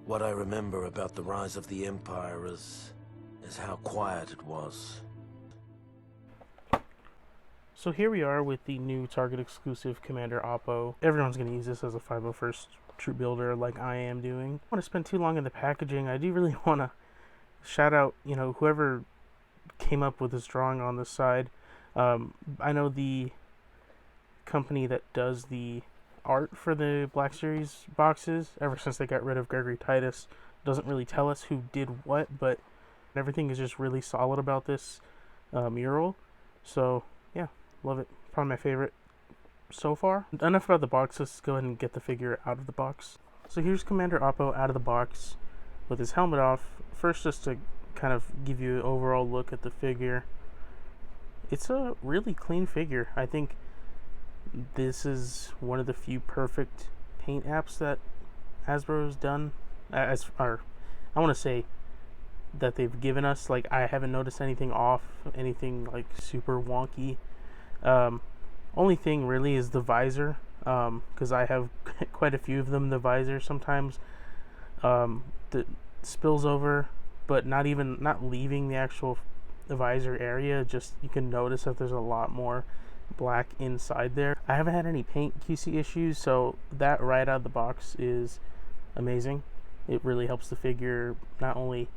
What I remember about the rise of the Empire is how quiet it was. So here we are with the new Target exclusive Commander Appo. Everyone's going to use this as a 501st troop builder like I am doing. I don't want to spend too long in the packaging. I do really want to shout out, whoever came up with this drawing on this side. I know the company that does the art for the Black Series boxes, ever since they got rid of Gregory Titus, doesn't really tell us who did what, but everything is just really solid about this mural. So yeah, love it. Probably my favorite so far. Enough about the box. Let's go ahead and get the figure out of the box. So here's Commander Appo out of the box with his helmet off. First, just to kind of give you an overall look at the figure. It's a really clean figure. I think this is one of the few perfect paint apps that Hasbro has done. I want to say that they've given us. Like, I haven't noticed anything off, anything like super wonky. Only thing really is the visor, because I have quite a few of them. The visor sometimes that spills over, but not leaving the actual visor area. Just you can notice that there's a lot more black inside there. I haven't had any paint QC issues, so that right out of the box is amazing. It really helps the figure not only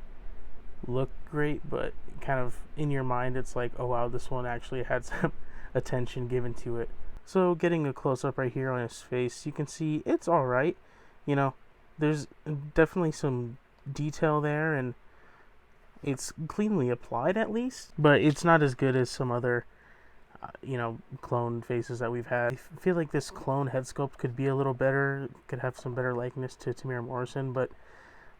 look great, but kind of in your mind it's like, oh wow, this one actually had some attention given to it. So getting a close-up right here on his face, you can see it's alright. There's definitely some detail there, and it's cleanly applied at least, but it's not as good as some other clone faces that we've had. I feel like this clone head sculpt could be a little better, could have some better likeness to Tamir Morrison, but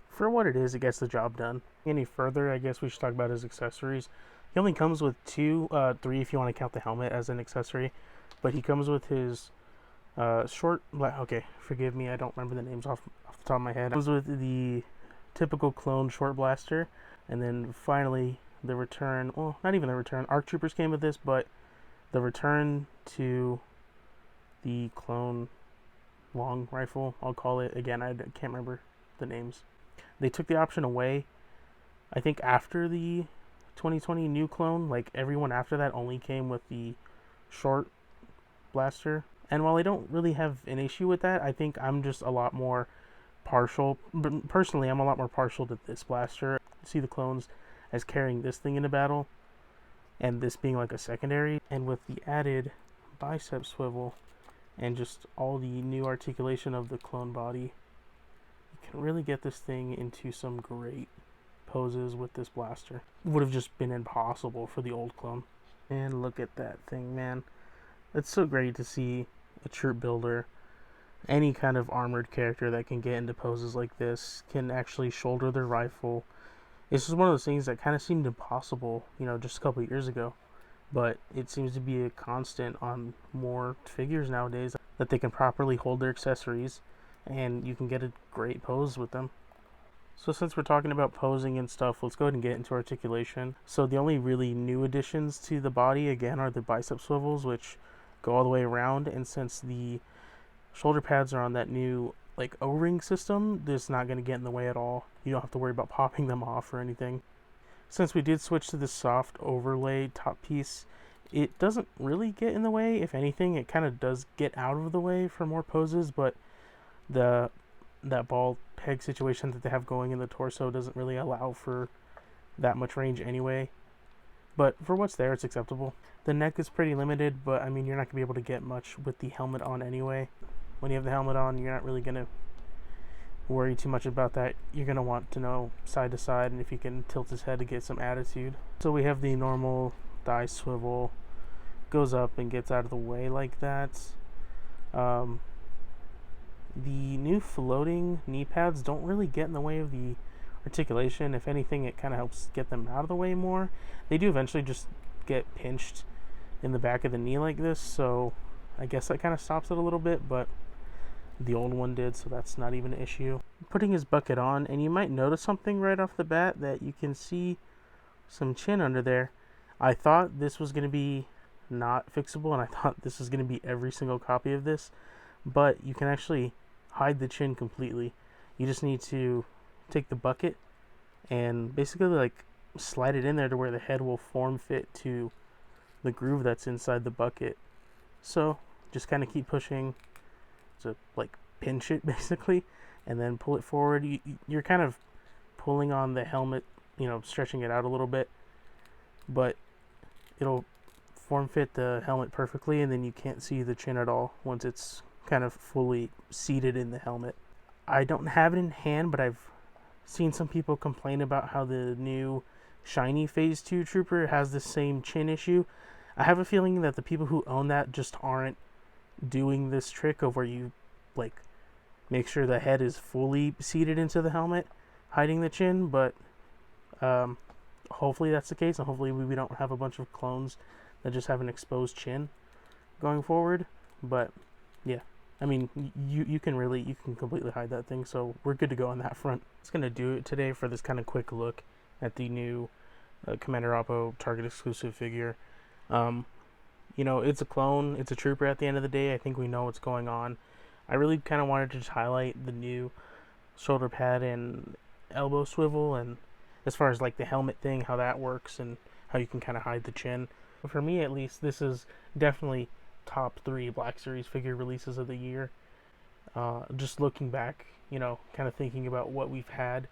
for what it is, it gets the job done. Any further, I guess we should talk about his accessories. He only comes with three if you want to count the helmet as an accessory, but he comes with his okay, forgive me, I don't remember the names off the top of my head. He comes with the typical clone short blaster, and then finally the return, well, not even the return, ARC Troopers came with this, but the return to the clone long rifle, I'll call it. Again, I can't remember the names. They took the option away, I think, after the 2020 new clone. Like, everyone after that only came with the short blaster. And while I don't really have an issue with that, I think I'm just a lot more partial. Personally, I'm a lot more partial to this blaster. I see the clones as carrying this thing into battle, and this being like a secondary. And with the added bicep swivel and just all the new articulation of the clone body, you can really get this thing into some great poses with this blaster. Would have just been impossible for the old clone. And look at that thing, man. It's so great to see a troop builder, any kind of armored character that can get into poses like this, can actually shoulder their rifle. This is one of those things that kind of seemed impossible, just a couple of years ago. But it seems to be a constant on more figures nowadays, that they can properly hold their accessories, and you can get a great pose with them. So since we're talking about posing and stuff, let's go ahead and get into articulation. So the only really new additions to the body, again, are the bicep swivels, which go all the way around. And since the shoulder pads are on that new O-ring system, this is not going to get in the way at all. You don't have to worry about popping them off or anything. Since we did switch to the soft overlay top piece, it doesn't really get in the way. If anything, it kind of does get out of the way for more poses, but that ball peg situation that they have going in the torso doesn't really allow for that much range anyway. But for what's there, it's acceptable. The neck is pretty limited, but I mean, you're not going to be able to get much with the helmet on anyway. When you have the helmet on, you're not really going to worry too much about that. You're going to want to know side to side, and if you can tilt his head to get some attitude. So we have the normal thigh swivel, goes up and gets out of the way like that. The new floating knee pads don't really get in the way of the articulation. If anything, it kind of helps get them out of the way more. They do eventually just get pinched in the back of the knee like this, so I guess that kind of stops it a little bit, but the old one did, so that's not even an issue. Putting his bucket on, and you might notice something right off the bat, that you can see some chin under there. I thought this was going to be not fixable, and I thought this was going to be every single copy of this, but you can actually hide the chin completely. You just need to take the bucket and basically like slide it in there to where the head will form fit to the groove that's inside the bucket. So just kind of keep pushing to like pinch it basically, and then pull it forward. You're kind of pulling on the helmet, you know, stretching it out a little bit, but it'll form fit the helmet perfectly, and then you can't see the chin at all once it's kind of fully seated in the helmet. I don't have it in hand, but I've seen some people complain about how the new shiny Phase 2 Trooper has the same chin issue. I have a feeling that the people who own that just aren't doing this trick of where you like make sure the head is fully seated into the helmet, hiding the chin, but hopefully that's the case, and hopefully we don't have a bunch of clones that just have an exposed chin going forward. But yeah, I mean, you can completely hide that thing, so we're good to go on that front. It's gonna do it today for this kind of quick look at the new Commander Appo Target exclusive figure. You know, it's a clone, it's a trooper at the end of the day. I think we know what's going on. I really kind of wanted to just highlight the new shoulder pad and elbow swivel, and as far as like the helmet thing, how that works and how you can kind of hide the chin. But for me at least, this is definitely top 3 Black Series figure releases of the year. Just looking back, you know, kind of thinking about what we've had,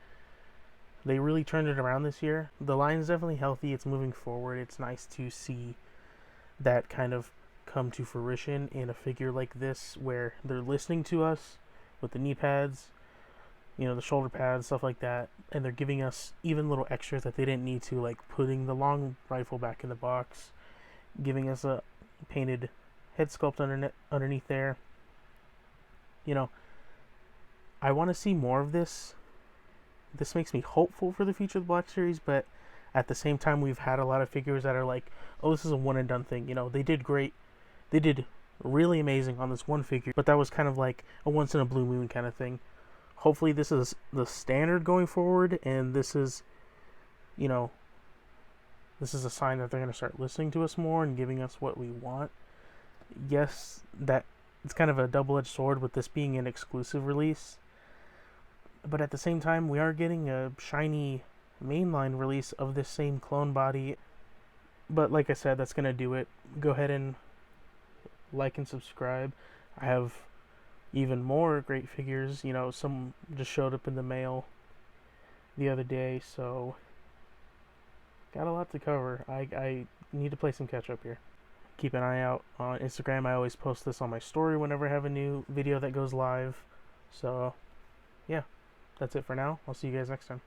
they really turned it around this year. The line is definitely healthy, it's moving forward. It's nice to see that kind of come to fruition in a figure like this, where they're listening to us with the knee pads, you know, the shoulder pads, stuff like that, and they're giving us even little extras that they didn't need to, like putting the long rifle back in the box, giving us a painted head sculpt underneath there. You know, I want to see more of this. This makes me hopeful for the future of the Black Series, but at the same time, we've had a lot of figures that are like, oh, this is a one and done thing. You know, they did great. They did really amazing on this one figure, but that was kind of like a once in a blue moon kind of thing. Hopefully this is the standard going forward, and this is, you know, this is a sign that they're going to start listening to us more and giving us what we want. Yes, that it's kind of a double-edged sword with this being an exclusive release, but at the same time, we are getting a shiny mainline release of this same clone body. But like I said, that's going to do it. Go ahead and like and subscribe. I have even more great figures. You know, some just showed up in the mail the other day, so got a lot to cover. I need to play some catch up here. Keep an eye out on Instagram. I always post this on my story whenever I have a new video that goes live. So yeah, that's it for now. I'll see you guys next time.